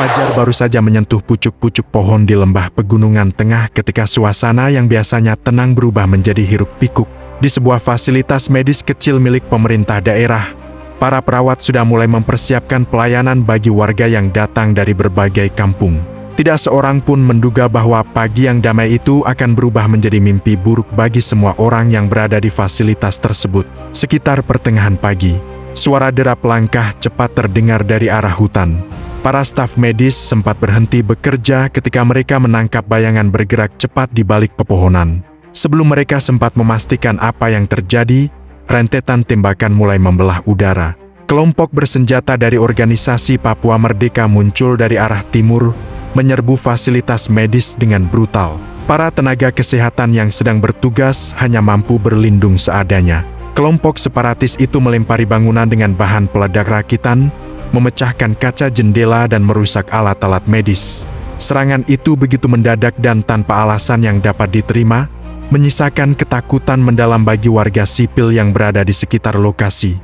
Fajar baru saja menyentuh pucuk-pucuk pohon di lembah pegunungan tengah ketika suasana yang biasanya tenang berubah menjadi hiruk-pikuk. Di sebuah fasilitas medis kecil milik pemerintah daerah, para perawat sudah mulai mempersiapkan pelayanan bagi warga yang datang dari berbagai kampung. Tidak seorang pun menduga bahwa pagi yang damai itu akan berubah menjadi mimpi buruk bagi semua orang yang berada di fasilitas tersebut. Sekitar pertengahan pagi, suara derap langkah cepat terdengar dari arah hutan. Para staf medis sempat berhenti bekerja ketika mereka menangkap bayangan bergerak cepat di balik pepohonan. Sebelum mereka sempat memastikan apa yang terjadi, rentetan tembakan mulai membelah udara. Kelompok bersenjata dari organisasi Papua Merdeka muncul dari arah timur, menyerbu fasilitas medis dengan brutal. Para tenaga kesehatan yang sedang bertugas hanya mampu berlindung seadanya. Kelompok separatis itu melempari bangunan dengan bahan peledak rakitan, memecahkan kaca jendela dan merusak alat-alat medis. Serangan itu begitu mendadak dan tanpa alasan yang dapat diterima, menyisakan ketakutan mendalam bagi warga sipil yang berada di sekitar lokasi.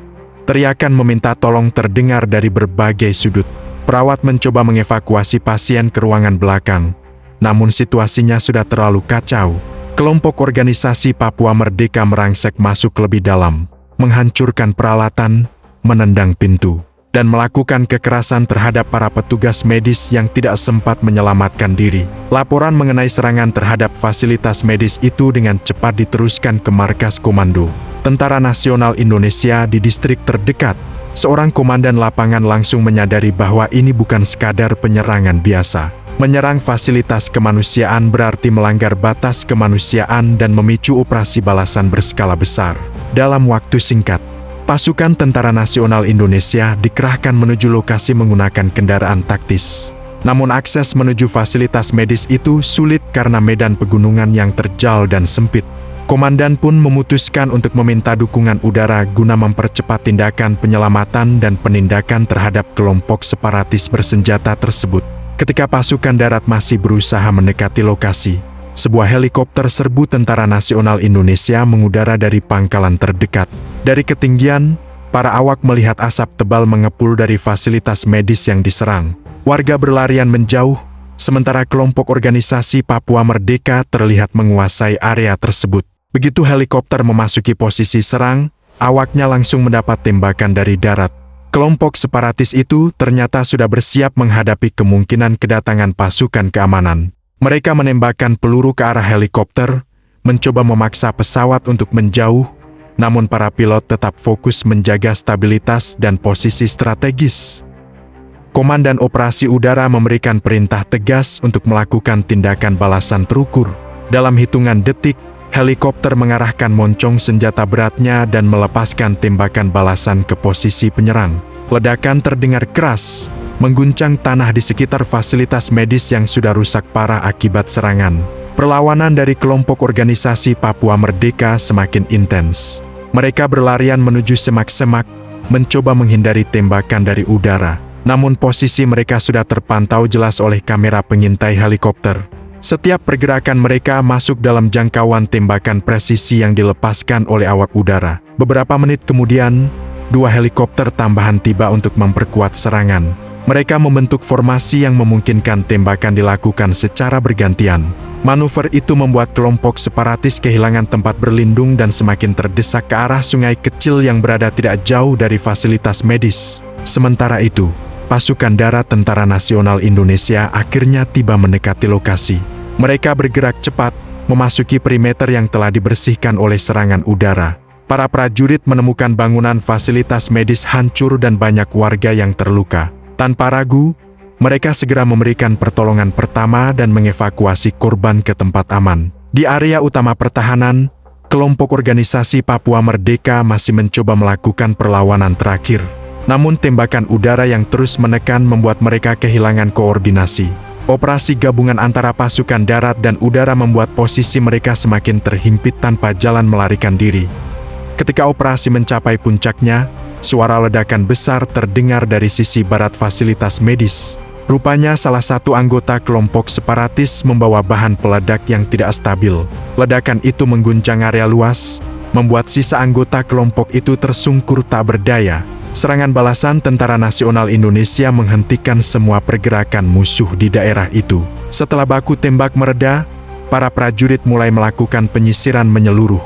Teriakan meminta tolong terdengar dari berbagai sudut. Perawat mencoba mengevakuasi pasien ke ruangan belakang, namun situasinya sudah terlalu kacau. Kelompok organisasi Papua Merdeka merangsek masuk lebih dalam, menghancurkan peralatan, menendang pintu, dan melakukan kekerasan terhadap para petugas medis yang tidak sempat menyelamatkan diri. Laporan mengenai serangan terhadap fasilitas medis itu dengan cepat diteruskan ke markas komando Tentara Nasional Indonesia di distrik terdekat. Seorang komandan lapangan langsung menyadari bahwa ini bukan sekadar penyerangan biasa. Menyerang fasilitas kemanusiaan berarti melanggar batas kemanusiaan dan memicu operasi balasan berskala besar. Dalam waktu singkat, pasukan Tentara Nasional Indonesia dikerahkan menuju lokasi menggunakan kendaraan taktis. Namun akses menuju fasilitas medis itu sulit karena medan pegunungan yang terjal dan sempit. Komandan pun memutuskan untuk meminta dukungan udara guna mempercepat tindakan penyelamatan dan penindakan terhadap kelompok separatis bersenjata tersebut. Ketika pasukan darat masih berusaha mendekati lokasi, sebuah helikopter serbu Tentara Nasional Indonesia mengudara dari pangkalan terdekat. Dari ketinggian, para awak melihat asap tebal mengepul dari fasilitas medis yang diserang. Warga berlarian menjauh, sementara kelompok organisasi Papua Merdeka terlihat menguasai area tersebut. Begitu helikopter memasuki posisi serang, awaknya langsung mendapat tembakan dari darat. Kelompok separatis itu ternyata sudah bersiap menghadapi kemungkinan kedatangan pasukan keamanan. Mereka menembakkan peluru ke arah helikopter, mencoba memaksa pesawat untuk menjauh, namun para pilot tetap fokus menjaga stabilitas dan posisi strategis. Komandan Operasi Udara memberikan perintah tegas untuk melakukan tindakan balasan terukur. Dalam hitungan detik, helikopter mengarahkan moncong senjata beratnya dan melepaskan tembakan balasan ke posisi penyerang. Ledakan terdengar keras, mengguncang tanah di sekitar fasilitas medis yang sudah rusak parah akibat serangan. Perlawanan dari kelompok organisasi Papua Merdeka semakin intens. Mereka berlarian menuju semak-semak, mencoba menghindari tembakan dari udara. Namun posisi mereka sudah terpantau jelas oleh kamera pengintai helikopter. Setiap pergerakan mereka masuk dalam jangkauan tembakan presisi yang dilepaskan oleh awak udara. Beberapa menit kemudian, 2 helikopter tambahan tiba untuk memperkuat serangan. Mereka membentuk formasi yang memungkinkan tembakan dilakukan secara bergantian. Manuver itu membuat kelompok separatis kehilangan tempat berlindung dan semakin terdesak ke arah sungai kecil yang berada tidak jauh dari fasilitas medis. Sementara itu, pasukan darat Tentara Nasional Indonesia akhirnya tiba mendekati lokasi. Mereka bergerak cepat, memasuki perimeter yang telah dibersihkan oleh serangan udara. Para prajurit menemukan bangunan fasilitas medis hancur dan banyak warga yang terluka. Tanpa ragu, mereka segera memberikan pertolongan pertama dan mengevakuasi korban ke tempat aman. Di area utama pertahanan, kelompok organisasi Papua Merdeka masih mencoba melakukan perlawanan terakhir. Namun tembakan udara yang terus menekan membuat mereka kehilangan koordinasi. Operasi gabungan antara pasukan darat dan udara membuat posisi mereka semakin terhimpit tanpa jalan melarikan diri. Ketika operasi mencapai puncaknya, suara ledakan besar terdengar dari sisi barat fasilitas medis. Rupanya salah satu anggota kelompok separatis membawa bahan peledak yang tidak stabil. Ledakan itu mengguncang area luas, membuat sisa anggota kelompok itu tersungkur tak berdaya. Serangan balasan Tentara Nasional Indonesia menghentikan semua pergerakan musuh di daerah itu. Setelah baku tembak mereda, para prajurit mulai melakukan penyisiran menyeluruh.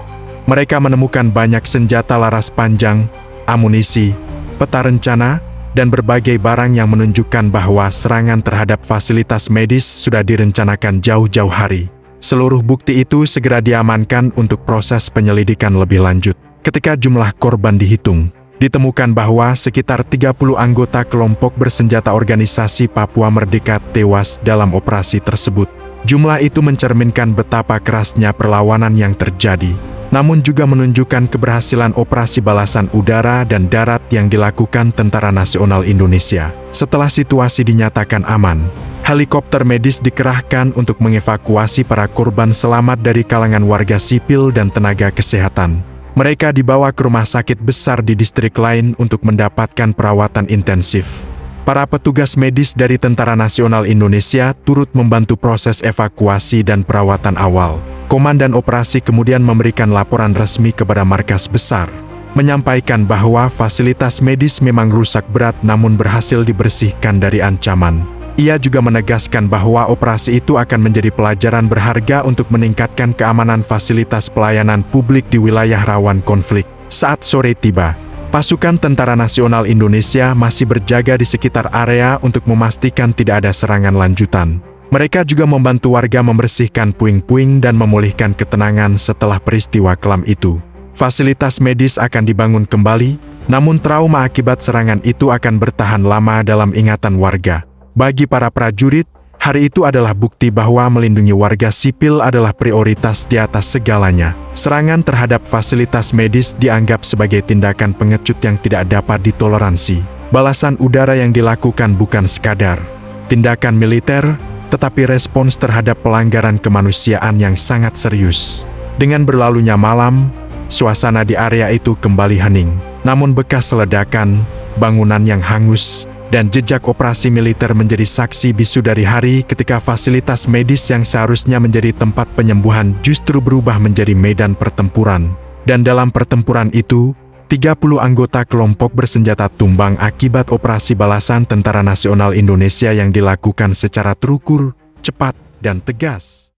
Mereka menemukan banyak senjata laras panjang, amunisi, peta rencana, dan berbagai barang yang menunjukkan bahwa serangan terhadap fasilitas medis sudah direncanakan jauh-jauh hari. Seluruh bukti itu segera diamankan untuk proses penyelidikan lebih lanjut. Ketika jumlah korban dihitung, ditemukan bahwa sekitar 30 anggota kelompok bersenjata organisasi Papua Merdeka tewas dalam operasi tersebut. Jumlah itu mencerminkan betapa kerasnya perlawanan yang terjadi, namun juga menunjukkan keberhasilan operasi balasan udara dan darat yang dilakukan Tentara Nasional Indonesia. Setelah situasi dinyatakan aman, helikopter medis dikerahkan untuk mengevakuasi para korban selamat dari kalangan warga sipil dan tenaga kesehatan. Mereka dibawa ke rumah sakit besar di distrik lain untuk mendapatkan perawatan intensif. Para petugas medis dari Tentara Nasional Indonesia turut membantu proses evakuasi dan perawatan awal. Komandan operasi kemudian memberikan laporan resmi kepada markas besar, menyampaikan bahwa fasilitas medis memang rusak berat namun berhasil dibersihkan dari ancaman. Ia juga menegaskan bahwa operasi itu akan menjadi pelajaran berharga untuk meningkatkan keamanan fasilitas pelayanan publik di wilayah rawan konflik. Saat sore tiba, pasukan Tentara Nasional Indonesia masih berjaga di sekitar area untuk memastikan tidak ada serangan lanjutan. Mereka juga membantu warga membersihkan puing-puing dan memulihkan ketenangan setelah peristiwa kelam itu. Fasilitas medis akan dibangun kembali, namun trauma akibat serangan itu akan bertahan lama dalam ingatan warga. Bagi para prajurit, hari itu adalah bukti bahwa melindungi warga sipil adalah prioritas di atas segalanya. Serangan terhadap fasilitas medis dianggap sebagai tindakan pengecut yang tidak dapat ditoleransi. Balasan udara yang dilakukan bukan sekadar tindakan militer, tetapi respons terhadap pelanggaran kemanusiaan yang sangat serius. Dengan berlalunya malam, suasana di area itu kembali hening. Namun bekas ledakan, bangunan yang hangus, dan jejak operasi militer menjadi saksi bisu dari hari ketika fasilitas medis yang seharusnya menjadi tempat penyembuhan justru berubah menjadi medan pertempuran. Dan dalam pertempuran itu, 30 anggota kelompok bersenjata tumbang akibat operasi balasan Tentara Nasional Indonesia yang dilakukan secara terukur, cepat, dan tegas.